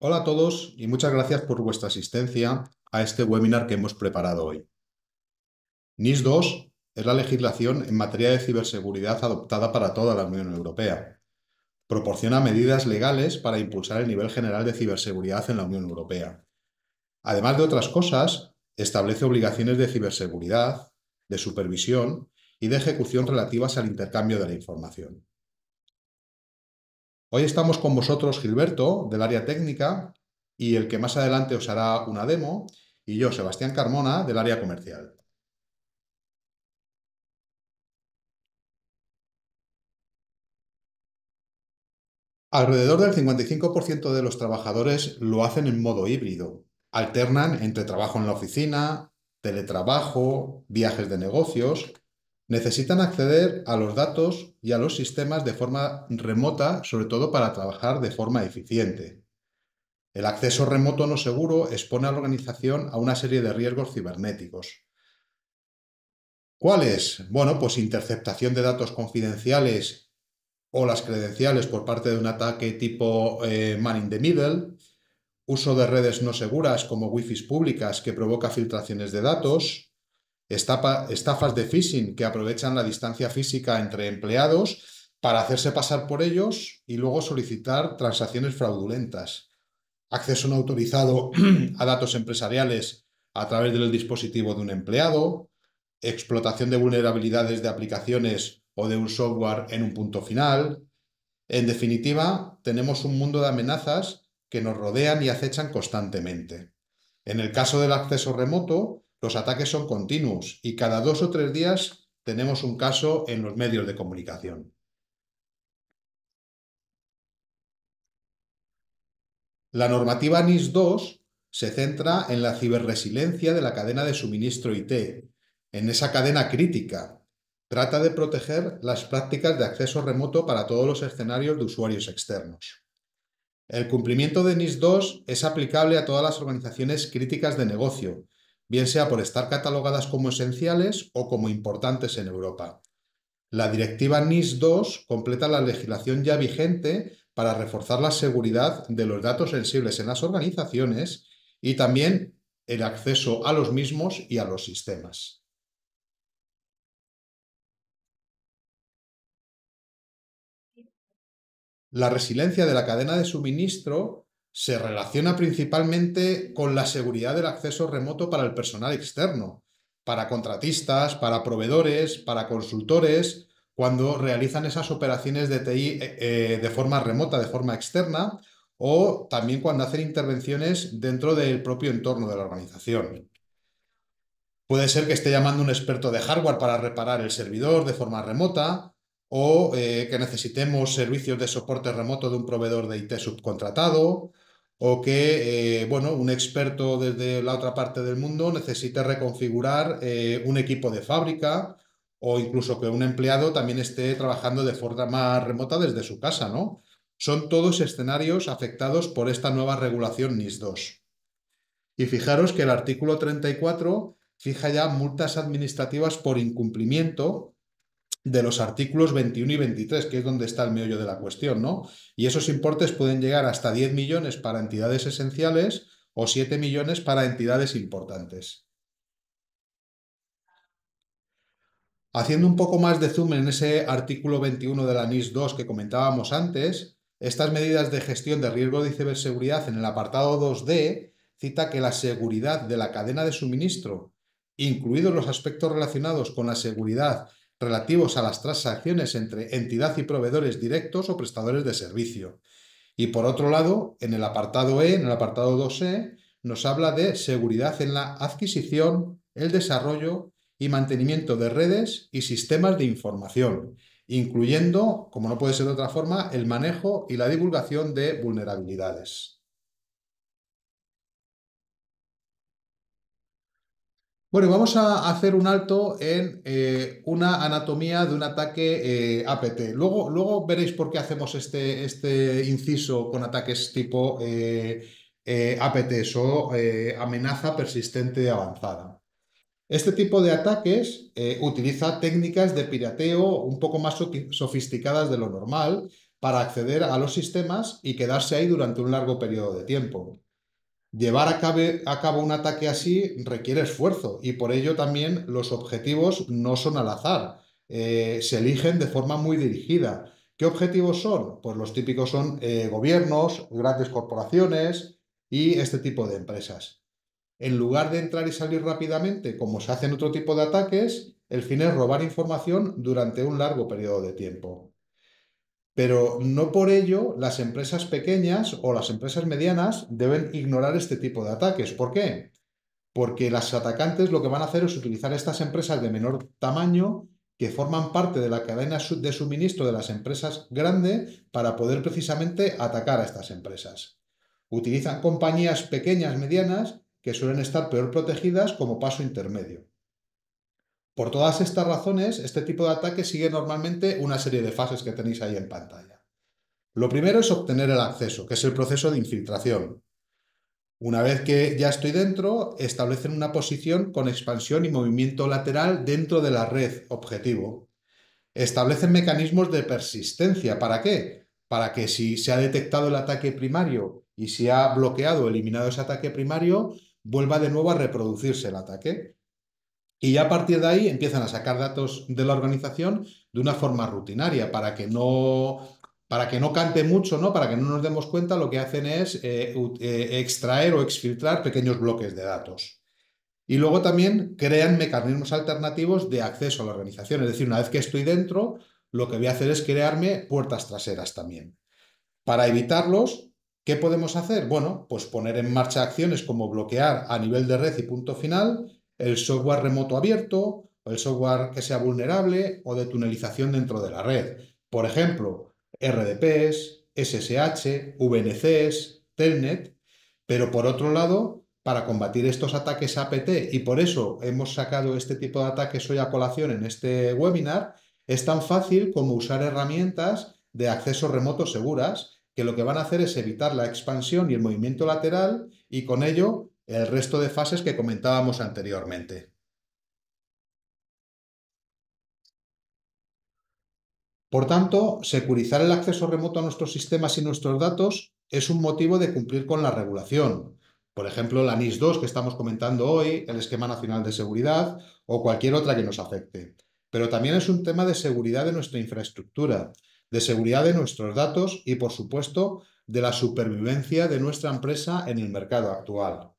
Hola a todos y muchas gracias por vuestra asistencia a este webinar que hemos preparado hoy. NIS 2 es la legislación en materia de ciberseguridad adoptada para toda la Unión Europea. Proporciona medidas legales para impulsar el nivel general de ciberseguridad en la Unión Europea. Además de otras cosas, establece obligaciones de ciberseguridad, de supervisión y de ejecución relativas al intercambio de la información. Hoy estamos con vosotros Gilberto, del área técnica, y el que más adelante os hará una demo, y yo, Sebastián Carmona, del área comercial. Alrededor del 55% de los trabajadores lo hacen en modo híbrido. Alternan entre trabajo en la oficina, teletrabajo, viajes de negocios. Necesitan acceder a los datos y a los sistemas de forma remota, sobre todo para trabajar de forma eficiente. El acceso remoto no seguro expone a la organización a una serie de riesgos cibernéticos. ¿Cuáles? Bueno, pues interceptación de datos confidenciales o las credenciales por parte de un ataque tipo man in the middle, uso de redes no seguras como Wi-Fi públicas que provoca filtraciones de datos, estafas de phishing que aprovechan la distancia física entre empleados para hacerse pasar por ellos y luego solicitar transacciones fraudulentas, acceso no autorizado a datos empresariales a través del dispositivo de un empleado, explotación de vulnerabilidades de aplicaciones o de un software en un punto final. En definitiva, tenemos un mundo de amenazas que nos rodean y acechan constantemente. En el caso del acceso remoto, los ataques son continuos y cada 2 o 3 días tenemos un caso en los medios de comunicación. La normativa NIS 2 se centra en la ciberresiliencia de la cadena de suministro IT, en esa cadena crítica. Trata de proteger las prácticas de acceso remoto para todos los escenarios de usuarios externos. El cumplimiento de NIS 2 es aplicable a todas las organizaciones críticas de negocio, bien sea por estar catalogadas como esenciales o como importantes en Europa. La directiva NIS 2 completa la legislación ya vigente para reforzar la seguridad de los datos sensibles en las organizaciones y también el acceso a los mismos y a los sistemas. La resiliencia de la cadena de suministro se relaciona principalmente con la seguridad del acceso remoto para el personal externo, para contratistas, para proveedores, para consultores, cuando realizan esas operaciones de TI de forma remota, de forma externa, o también cuando hacen intervenciones dentro del propio entorno de la organización. Puede ser que esté llamando a un experto de hardware para reparar el servidor de forma remota o que necesitemos servicios de soporte remoto de un proveedor de IT subcontratado o que bueno, un experto desde la otra parte del mundo necesite reconfigurar un equipo de fábrica o incluso que un empleado también esté trabajando de forma remota desde su casa, ¿no? Son todos escenarios afectados por esta nueva regulación NIS 2. Y fijaros que el artículo 34 fija ya multas administrativas por incumplimiento de los artículos 21 y 23, que es donde está el meollo de la cuestión, ¿no? Y esos importes pueden llegar hasta 10 millones para entidades esenciales o 7 millones para entidades importantes. Haciendo un poco más de zoom en ese artículo 21 de la NIS 2 que comentábamos antes, estas medidas de gestión de riesgo de ciberseguridad en el apartado 2D cita que la seguridad de la cadena de suministro, incluidos los aspectos relacionados con la seguridad relativos a las transacciones entre entidad y proveedores directos o prestadores de servicio. Y por otro lado, en el apartado E, en el apartado 2E, nos habla de seguridad en la adquisición, el desarrollo y mantenimiento de redes y sistemas de información, incluyendo, como no puede ser de otra forma, el manejo y la divulgación de vulnerabilidades. Bueno, vamos a hacer un alto en una anatomía de un ataque APT. Luego veréis por qué hacemos este inciso con ataques tipo APTs o amenaza persistente avanzada. Este tipo de ataques utiliza técnicas de pirateo un poco más sofisticadas de lo normal, para acceder a los sistemas y quedarse ahí durante un largo periodo de tiempo. Llevar a cabo un ataque así requiere esfuerzo y por ello también los objetivos no son al azar, se eligen de forma muy dirigida. ¿Qué objetivos son? Pues los típicos son gobiernos, grandes corporaciones y este tipo de empresas. En lugar de entrar y salir rápidamente, como se hace en otro tipo de ataques, el fin es robar información durante un largo periodo de tiempo. Pero no por ello las empresas pequeñas o las empresas medianas deben ignorar este tipo de ataques. ¿Por qué? Porque los atacantes lo que van a hacer es utilizar estas empresas de menor tamaño que forman parte de la cadena de suministro de las empresas grandes para poder precisamente atacar a estas empresas. Utilizan compañías pequeñas, medianas, que suelen estar peor protegidas como paso intermedio. Por todas estas razones, este tipo de ataque sigue normalmente una serie de fases que tenéis ahí en pantalla. Lo primero es obtener el acceso, que es el proceso de infiltración. Una vez que ya estoy dentro, establecen una posición con expansión y movimiento lateral dentro de la red objetivo. Establecen mecanismos de persistencia. ¿Para qué? Para que si se ha detectado el ataque primario y se ha bloqueado o eliminado ese ataque primario, vuelva de nuevo a reproducirse el ataque. Y ya a partir de ahí empiezan a sacar datos de la organización de una forma rutinaria para que no cante mucho, ¿no? Para que no nos demos cuenta, lo que hacen es extraer o exfiltrar pequeños bloques de datos. Y luego también crean mecanismos alternativos de acceso a la organización. Es decir, una vez que estoy dentro, lo que voy a hacer es crearme puertas traseras también. Para evitarlos, ¿qué podemos hacer? Bueno, pues poner en marcha acciones como bloquear a nivel de red y punto final el software remoto abierto, o el software que sea vulnerable o de tunelización dentro de la red. Por ejemplo, RDPs, SSH, VNCs, Telnet. Pero por otro lado, para combatir estos ataques APT, y por eso hemos sacado este tipo de ataques hoy a colación en este webinar, es tan fácil como usar herramientas de acceso remoto seguras, que lo que van a hacer es evitar la expansión y el movimiento lateral y con ello el resto de fases que comentábamos anteriormente. Por tanto, securizar el acceso remoto a nuestros sistemas y nuestros datos es un motivo de cumplir con la regulación. Por ejemplo, la NIS 2 que estamos comentando hoy, el Esquema Nacional de Seguridad o cualquier otra que nos afecte. Pero también es un tema de seguridad de nuestra infraestructura, de seguridad de nuestros datos y, por supuesto, de la supervivencia de nuestra empresa en el mercado actual.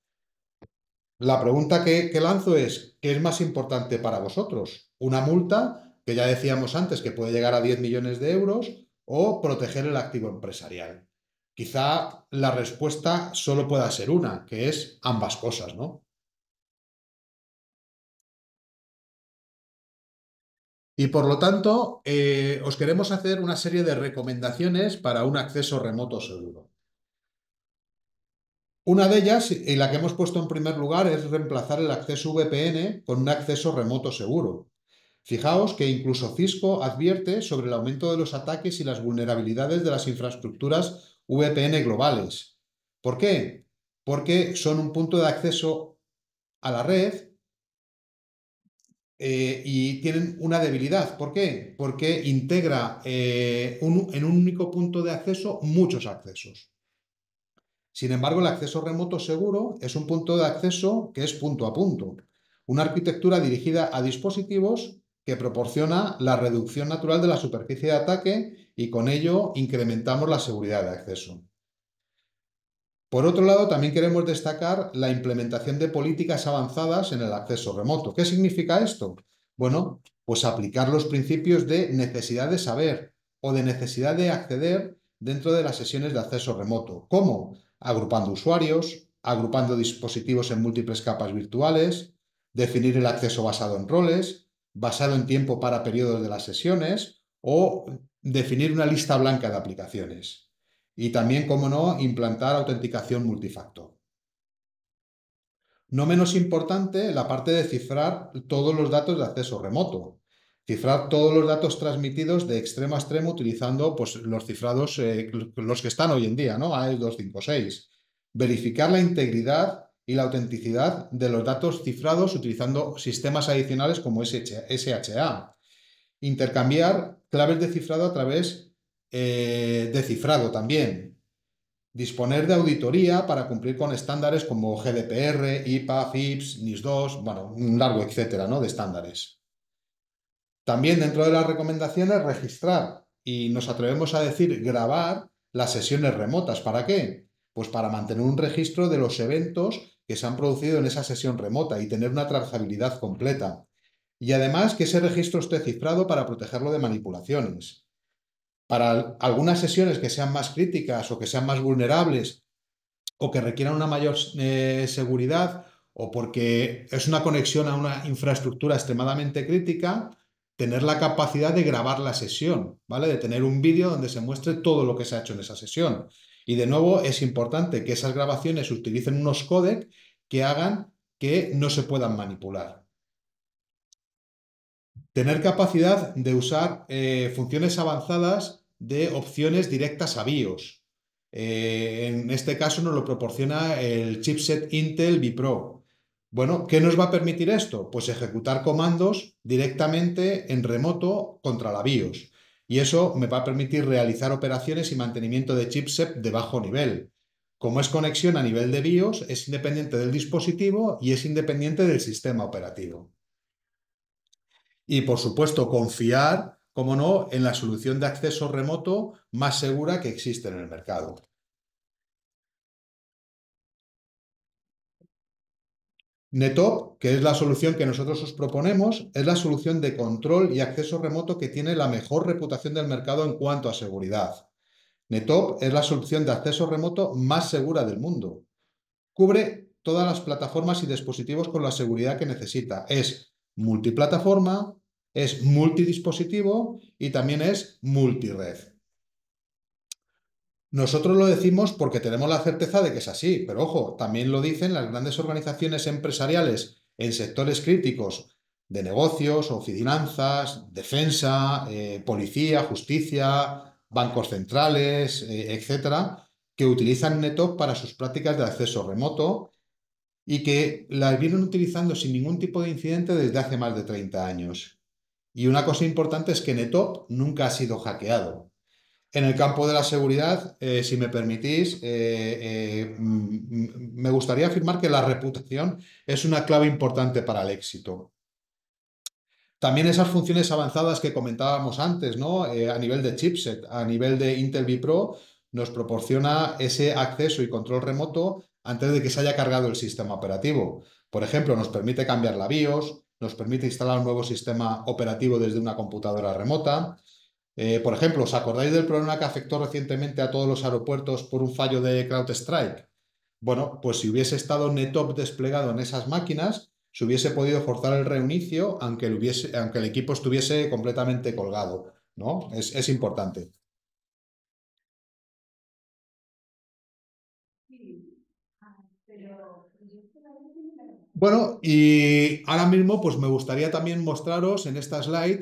La pregunta que lanzo es, ¿qué es más importante para vosotros? ¿Una multa, que ya decíamos antes que puede llegar a 10 millones de euros, o proteger el activo empresarial? Quizá la respuesta solo pueda ser una, que es ambas cosas, ¿no? Y por lo tanto, os queremos hacer una serie de recomendaciones para un acceso remoto seguro. Una de ellas, y la que hemos puesto en primer lugar, es reemplazar el acceso VPN con un acceso remoto seguro. Fijaos que incluso Cisco advierte sobre el aumento de los ataques y las vulnerabilidades de las infraestructuras VPN globales. ¿Por qué? Porque son un punto de acceso a la red y tienen una debilidad. ¿Por qué? Porque integra en un único punto de acceso muchos accesos. Sin embargo, el acceso remoto seguro es un punto de acceso que es punto a punto, una arquitectura dirigida a dispositivos que proporciona la reducción natural de la superficie de ataque y con ello incrementamos la seguridad de acceso. Por otro lado, también queremos destacar la implementación de políticas avanzadas en el acceso remoto. ¿Qué significa esto? Bueno, pues aplicar los principios de necesidad de saber o de necesidad de acceder dentro de las sesiones de acceso remoto. ¿Cómo? Agrupando usuarios, agrupando dispositivos en múltiples capas virtuales, definir el acceso basado en roles, basado en tiempo para periodos de las sesiones o definir una lista blanca de aplicaciones. Y también, como no, implantar autenticación multifactor. No menos importante la parte de cifrar todos los datos de acceso remoto. Cifrar todos los datos transmitidos de extremo a extremo utilizando pues, los cifrados, los que están hoy en día, ¿no? AES 256. Verificar la integridad y la autenticidad de los datos cifrados utilizando sistemas adicionales como SHA. Intercambiar claves de cifrado a través de cifrado también. Disponer de auditoría para cumplir con estándares como GDPR, IPA, FIPS, NIS2, bueno, un largo etcétera, ¿no? De estándares. También dentro de las recomendaciones, registrar y nos atrevemos a decir grabar las sesiones remotas. ¿Para qué? Pues para mantener un registro de los eventos que se han producido en esa sesión remota y tener una trazabilidad completa. Y además que ese registro esté cifrado para protegerlo de manipulaciones. Para algunas sesiones que sean más críticas o que sean más vulnerables o que requieran una mayor seguridad o porque es una conexión a una infraestructura extremadamente crítica, tener la capacidad de grabar la sesión, ¿vale? De tener un vídeo donde se muestre todo lo que se ha hecho en esa sesión. Y de nuevo es importante que esas grabaciones utilicen unos códecs que hagan que no se puedan manipular. Tener capacidad de usar funciones avanzadas de opciones directas a BIOS. En este caso nos lo proporciona el chipset Intel vPro. Bueno, ¿qué nos va a permitir esto? Pues ejecutar comandos directamente en remoto contra la BIOS. Y eso me va a permitir realizar operaciones y mantenimiento de chipset de bajo nivel. Como es conexión a nivel de BIOS, es independiente del dispositivo y es independiente del sistema operativo. Y por supuesto, confiar, como no, en la solución de acceso remoto más segura que existe en el mercado. NetOp, que es la solución que nosotros os proponemos, es la solución de control y acceso remoto que tiene la mejor reputación del mercado en cuanto a seguridad. NetOp es la solución de acceso remoto más segura del mundo. Cubre todas las plataformas y dispositivos con la seguridad que necesita. Es multiplataforma, es multidispositivo y también es multired. Nosotros lo decimos porque tenemos la certeza de que es así, pero ojo, también lo dicen las grandes organizaciones empresariales en sectores críticos de negocios o finanzas, defensa, policía, justicia, bancos centrales, etcétera, que utilizan NetOp para sus prácticas de acceso remoto y que las vienen utilizando sin ningún tipo de incidente desde hace más de 30 años. Y una cosa importante es que NetOp nunca ha sido hackeado. En el campo de la seguridad, si me permitís, me gustaría afirmar que la reputación es una clave importante para el éxito. También esas funciones avanzadas que comentábamos antes, ¿no? A nivel de chipset, a nivel de Intel vPro, nos proporciona ese acceso y control remoto antes de que se haya cargado el sistema operativo. Por ejemplo, nos permite cambiar la BIOS, nos permite instalar un nuevo sistema operativo desde una computadora remota. Por ejemplo, ¿os acordáis del problema que afectó recientemente a todos los aeropuertos por un fallo de CrowdStrike? Bueno, pues si hubiese estado NetOp desplegado en esas máquinas, se hubiese podido forzar el reinicio aunque el equipo estuviese completamente colgado, ¿no? Es importante. Bueno, y ahora mismo pues me gustaría también mostraros en esta slide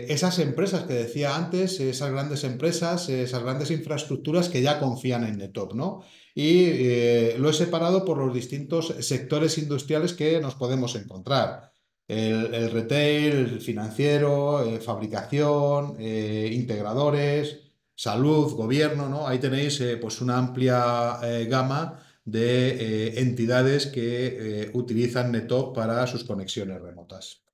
esas empresas que decía antes, esas grandes empresas, esas grandes infraestructuras que ya confían en NetOp, ¿no? Y lo he separado por los distintos sectores industriales que nos podemos encontrar. El retail, el financiero, fabricación, integradores, salud, gobierno, ¿no? Ahí tenéis pues una amplia gama de entidades que utilizan NetOp para sus conexiones remotas.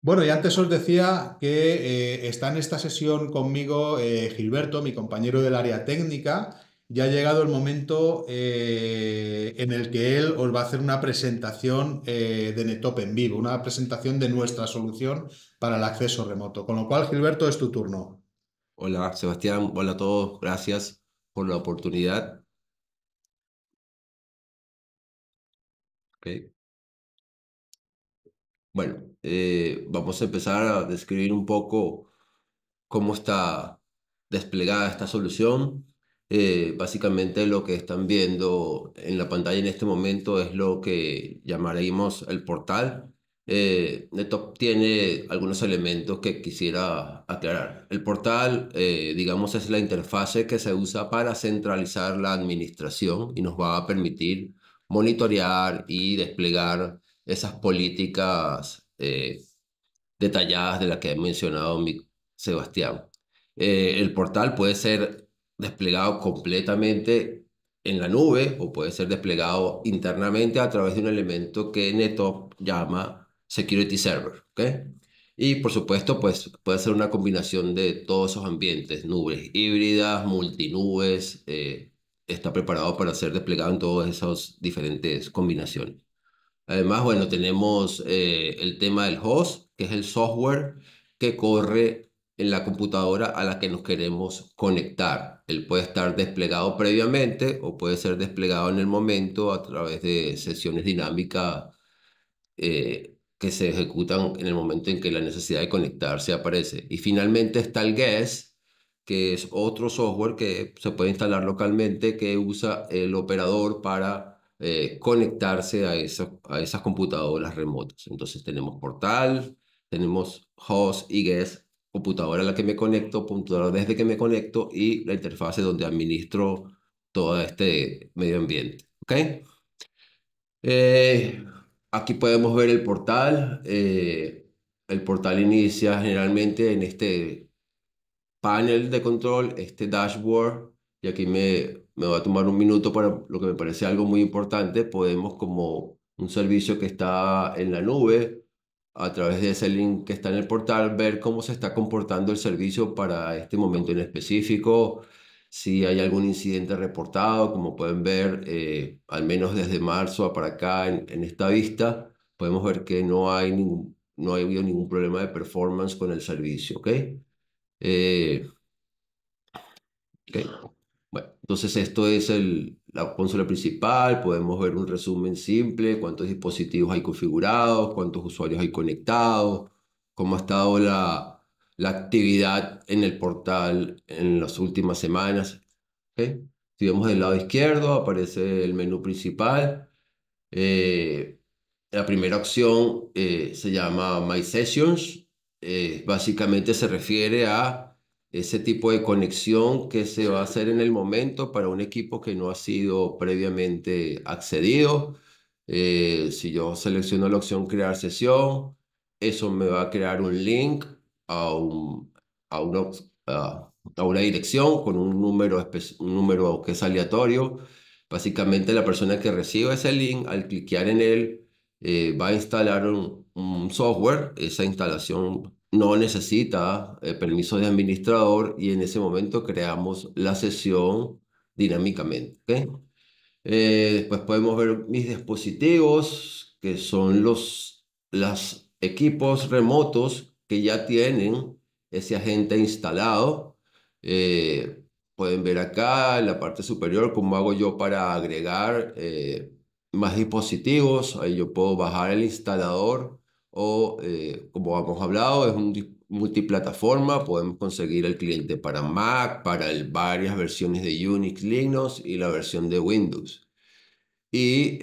Bueno, y antes os decía que está en esta sesión conmigo Gilberto, mi compañero del área técnica. Ya ha llegado el momento en el que él os va a hacer una presentación de NetOp en vivo, una presentación de nuestra solución para el acceso remoto. Con lo cual, Gilberto, es tu turno. Hola Sebastián, hola a todos, gracias por la oportunidad. Ok. Bueno, vamos a empezar a describir un poco cómo está desplegada esta solución. Básicamente lo que están viendo en la pantalla en este momento es lo que llamaremos el portal. NetOp tiene algunos elementos que quisiera aclarar. El portal, digamos, es la interfase que se usa para centralizar la administración y nos va a permitir monitorear y desplegar esas políticas detalladas de las que ha mencionado Sebastián. El portal puede ser desplegado completamente en la nube o puede ser desplegado internamente a través de un elemento que NetOp llama Security Server, ¿ok? Y por supuesto, pues puede ser una combinación de todos esos ambientes, nubes híbridas, multinubes, está preparado para ser desplegado en todas esas diferentes combinaciones. Además, bueno, tenemos el tema del host, que es el software que corre en la computadora a la que nos queremos conectar. Él puede estar desplegado previamente o puede ser desplegado en el momento a través de sesiones dinámicas que se ejecutan en el momento en que la necesidad de conectarse aparece. Y finalmente está el guest, que es otro software que se puede instalar localmente que usa el operador para conectarse a esas computadoras remotas. Entonces tenemos portal, tenemos host y guest, computadora a la que me conecto, computadora desde que me conecto y la interfase donde administro todo este medio ambiente. ¿Ok? Eh, Aquí podemos ver el portal. El portal inicia generalmente en este panel de control, este dashboard, y aquí me va a tomar un minuto para lo que me parece algo muy importante. Podemos, como un servicio que está en la nube, a través de ese link que está en el portal, ver cómo se está comportando el servicio para este momento en específico, si hay algún incidente reportado, como pueden ver, al menos desde marzo para acá en esta vista, podemos ver que no ha habido ningún problema de performance con el servicio, ¿ok? Eh, ok. Bueno, entonces esto es la consola principal. Podemos ver un resumen simple, cuántos dispositivos hay configurados, cuántos usuarios hay conectados, cómo ha estado la actividad en el portal en las últimas semanas. ¿Ok? Si vemos del lado izquierdo, aparece el menú principal. Eh, la primera opción se llama My Sessions. Básicamente se refiere a ese tipo de conexión que se va a hacer en el momento para un equipo que no ha sido previamente accedido. Si yo selecciono la opción Crear sesión, eso me va a crear un link a, un, a, una, a una dirección con un número que es aleatorio. Básicamente la persona que reciba ese link, al cliquear en él, va a instalar un software. Esa instalación no necesita permiso de administrador y en ese momento creamos la sesión dinámicamente. ¿Ok? Después podemos ver mis dispositivos, que son los equipos remotos que ya tienen ese agente instalado. Eh, Pueden ver acá en la parte superior cómo hago yo para agregar más dispositivos. Ahí yo puedo bajar el instalador o, como hemos hablado, es multiplataforma. Podemos conseguir el cliente para Mac, para varias versiones de Unix, Linux y la versión de Windows. Y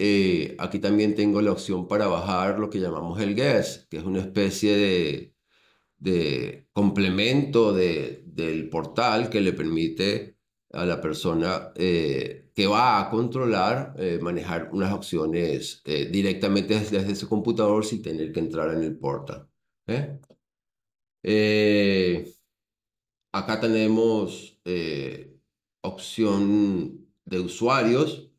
aquí también tengo la opción para bajar lo que llamamos el guest, que es una especie de complemento del portal que le permite a la persona que va a controlar manejar unas opciones directamente desde su computador sin tener que entrar en el portal. ¿Eh? Eh, Acá tenemos opción de usuarios.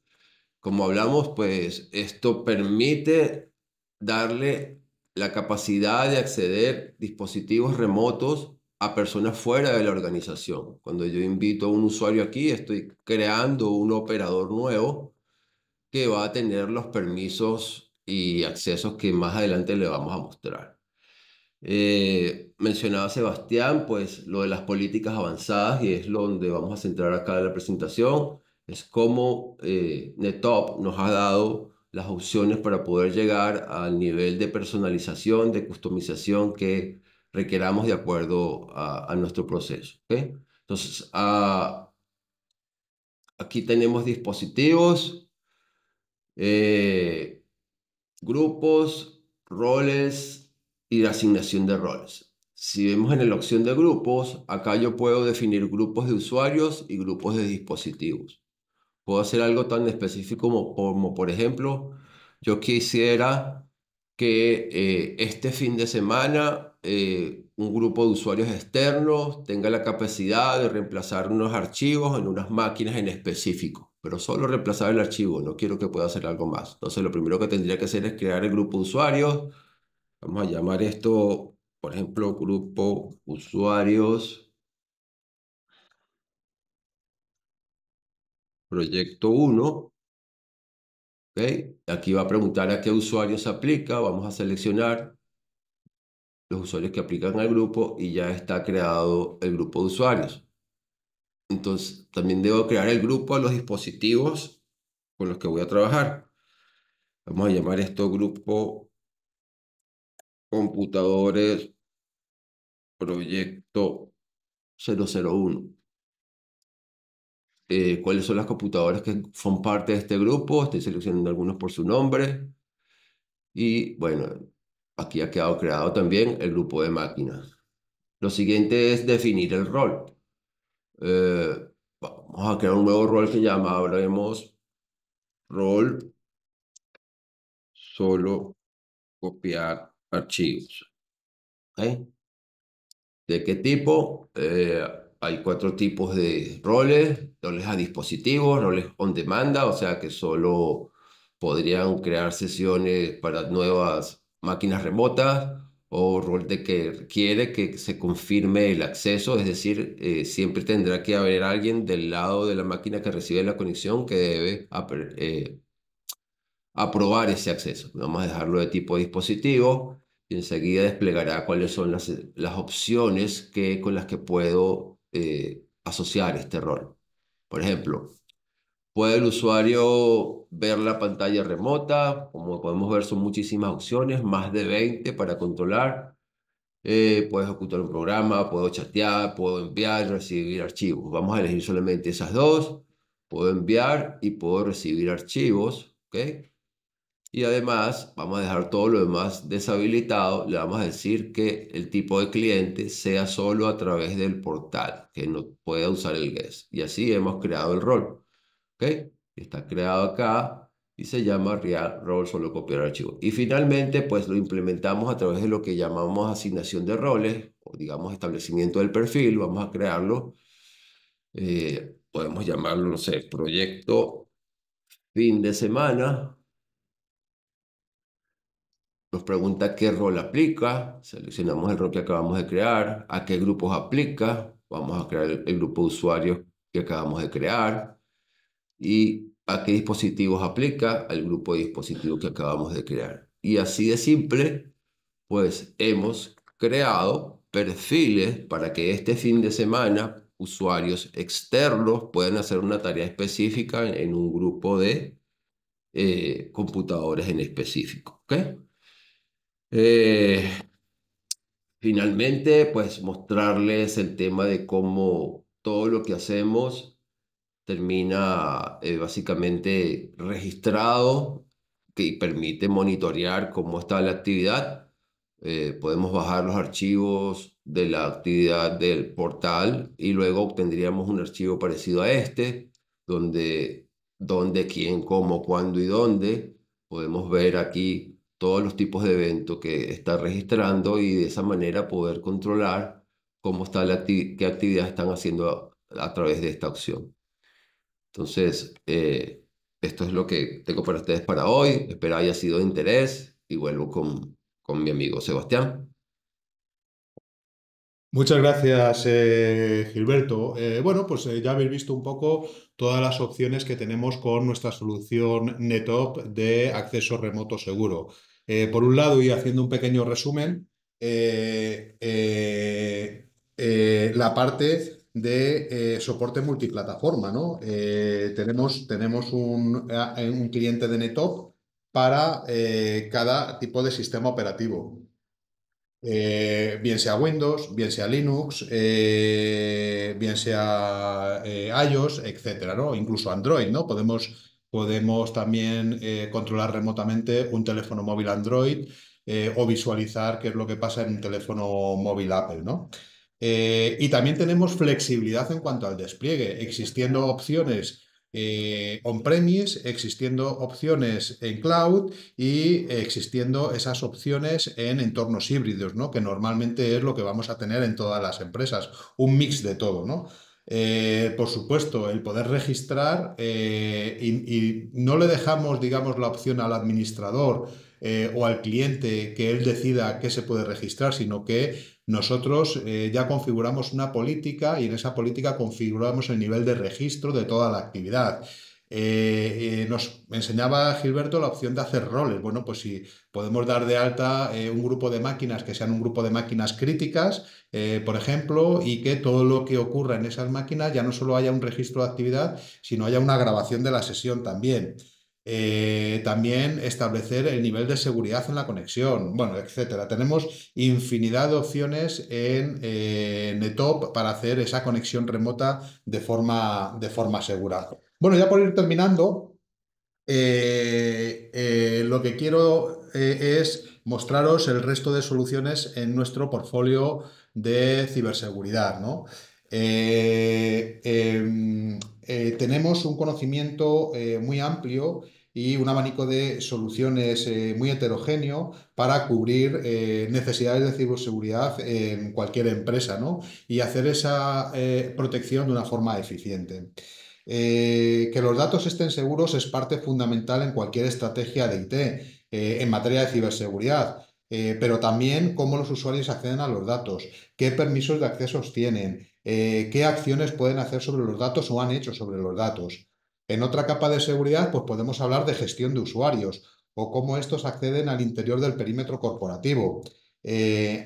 Como hablamos, pues esto permite darle la capacidad de acceder dispositivos remotos a personas fuera de la organización. Cuando yo invito a un usuario aquí, estoy creando un operador nuevo que va a tener los permisos y accesos que más adelante le vamos a mostrar. Mencionaba Sebastián, pues lo de las políticas avanzadas y es lo donde vamos a centrar acá en la presentación, es cómo NetOp nos ha dado las opciones para poder llegar al nivel de personalización, de customización que requeramos de acuerdo a nuestro proceso. ¿Ok? Entonces, aquí tenemos dispositivos, eh, grupos, roles y la asignación de roles. Si vemos en la opción de grupos, acá yo puedo definir grupos de usuarios y grupos de dispositivos. Puedo hacer algo tan específico como por ejemplo, yo quisiera que este fin de semana un grupo de usuarios externos tenga la capacidad de reemplazar unos archivos en unas máquinas en específico, pero solo reemplazar el archivo, no quiero que pueda hacer algo más. Entonces, lo primero que tendría que hacer es crear el grupo de usuarios. Vamos a llamar esto, por ejemplo, grupo usuarios proyecto 1. ¿Ok? Aquí va a preguntar a qué usuario se aplica. Vamos a seleccionar los usuarios que aplican al grupo y ya está creado el grupo de usuarios. Entonces, también debo crear el grupo a los dispositivos con los que voy a trabajar. Vamos a llamar esto grupo computadores proyecto 001. ¿Cuáles son las computadoras que son parte de este grupo? Estoy seleccionando algunos por su nombre. Y bueno, aquí ha quedado creado también el grupo de máquinas. Lo siguiente es definir el rol. Vamos a crear un nuevo rol que llamaremos rol solo copiar archivos. ¿Ok? ¿De qué tipo? Hay 4 tipos de roles: roles a dispositivos, roles on demanda, o sea que solo podrían crear sesiones para nuevas máquinas remotas, o rol de que requiere que se confirme el acceso, es decir, siempre tendrá que haber alguien del lado de la máquina que recibe la conexión que debe aprobar ese acceso. Vamos a dejarlo de tipo dispositivo y enseguida desplegará cuáles son las opciones con las que puedo asociar este rol. Por ejemplo, puede el usuario ver la pantalla remota. Como podemos ver, son muchísimas opciones, más de 20 para controlar. Puedo ejecutar un programa, puedo chatear, puedo enviar y recibir archivos. Vamos a elegir solamente esas dos. Puedo enviar y puedo recibir archivos. ¿Ok? Y además, vamos a dejar todo lo demás deshabilitado. Le vamos a decir que el tipo de cliente sea solo a través del portal, que no pueda usar el guest. Y así hemos creado el rol. ¿Ok? Está creado acá y se llama Real Role Solo Copiar Archivo. Y finalmente, pues lo implementamos a través de lo que llamamos asignación de roles, o digamos establecimiento del perfil. Vamos a crearlo. Podemos llamarlo, no sé, proyecto fin de semana. Nos pregunta qué rol aplica, seleccionamos el rol que acabamos de crear, a qué grupos aplica, vamos a crear el grupo de usuarios que acabamos de crear, y a qué dispositivos aplica, al grupo de dispositivos que acabamos de crear. Y así de simple, pues hemos creado perfiles para que este fin de semana usuarios externos puedan hacer una tarea específica en un grupo de computadores en específico. ¿Ok? Eh, Finalmente, pues mostrarles el tema de cómo todo lo que hacemos termina básicamente registrado, que permite monitorear cómo está la actividad. Podemos bajar los archivos de la actividad del portal y luego obtendríamos un archivo parecido a este, donde quién, cómo, cuándo y dónde. Podemos ver aquí todos los tipos de eventos que está registrando y de esa manera poder controlar cómo está qué actividad están haciendo a través de esta opción. Entonces, esto es lo que tengo para ustedes para hoy. Espero haya sido de interés y vuelvo con mi amigo Sebastián. Muchas gracias, Gilberto. Bueno, pues ya habéis visto un poco todas las opciones que tenemos con nuestra solución NetOp de acceso remoto seguro. Por un lado, y haciendo un pequeño resumen, la parte de soporte multiplataforma, ¿no? Tenemos un cliente de NetOp para cada tipo de sistema operativo. Bien sea Windows, bien sea Linux, bien sea iOS, etcétera, ¿no? Incluso Android, ¿no? Podemos también controlar remotamente un teléfono móvil Android o visualizar qué es lo que pasa en un teléfono móvil Apple, ¿no? Y también tenemos flexibilidad en cuanto al despliegue, existiendo opciones on-premise, existiendo opciones en cloud y existiendo esas opciones en entornos híbridos, ¿no? Que normalmente es lo que vamos a tener en todas las empresas, un mix de todo, ¿no? Por supuesto, el poder registrar y no le dejamos, digamos, la opción al administrador o al cliente que él decida qué se puede registrar, sino que nosotros ya configuramos una política y en esa política configuramos el nivel de registro de toda la actividad. Nos enseñaba Gilberto la opción de hacer roles. Bueno, pues si podemos dar de alta un grupo de máquinas que sean un grupo de máquinas críticas, por ejemplo, y que todo lo que ocurra en esas máquinas ya no solo haya un registro de actividad, sino haya una grabación de la sesión también. También establecer el nivel de seguridad en la conexión, bueno, etcétera. Tenemos infinidad de opciones en NetOp para hacer esa conexión remota de forma segura. Bueno, ya por ir terminando, lo que quiero es mostraros el resto de soluciones en nuestro portfolio de ciberseguridad, ¿no? Tenemos un conocimiento muy amplio y un abanico de soluciones muy heterogéneo para cubrir necesidades de ciberseguridad en cualquier empresa, ¿no? Y hacer esa protección de una forma eficiente. Que los datos estén seguros es parte fundamental en cualquier estrategia de IT en materia de ciberseguridad, pero también cómo los usuarios acceden a los datos, qué permisos de accesos tienen, qué acciones pueden hacer sobre los datos o han hecho sobre los datos. En otra capa de seguridad, pues podemos hablar de gestión de usuarios o cómo estos acceden al interior del perímetro corporativo.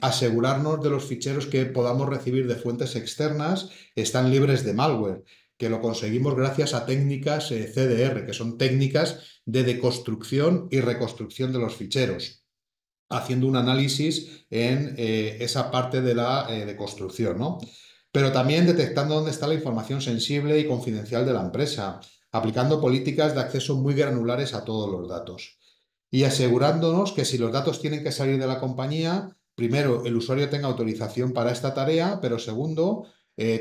Asegurarnos de los ficheros que podamos recibir de fuentes externas están libres de malware, que lo conseguimos gracias a técnicas CDR, que son técnicas de deconstrucción y reconstrucción de los ficheros, haciendo un análisis en esa parte de la deconstrucción, ¿no? Pero también detectando dónde está la información sensible y confidencial de la empresa, aplicando políticas de acceso muy granulares a todos los datos y asegurándonos que si los datos tienen que salir de la compañía, primero, el usuario tenga autorización para esta tarea, pero segundo,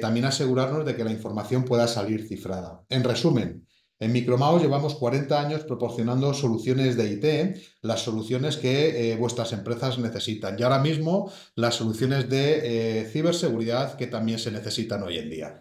también asegurarnos de que la información pueda salir cifrada. En resumen, en Micromouse llevamos 40 años proporcionando soluciones de IT, las soluciones que vuestras empresas necesitan y ahora mismo las soluciones de ciberseguridad que también se necesitan hoy en día.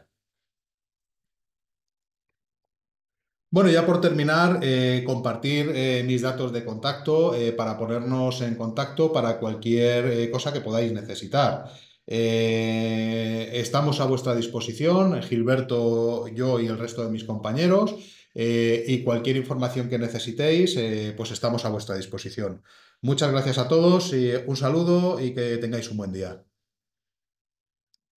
Bueno, ya por terminar, compartir mis datos de contacto para ponernos en contacto para cualquier cosa que podáis necesitar. Estamos a vuestra disposición, Gilberto, yo y el resto de mis compañeros, y cualquier información que necesitéis, pues estamos a vuestra disposición. Muchas gracias a todos, y un saludo y que tengáis un buen día.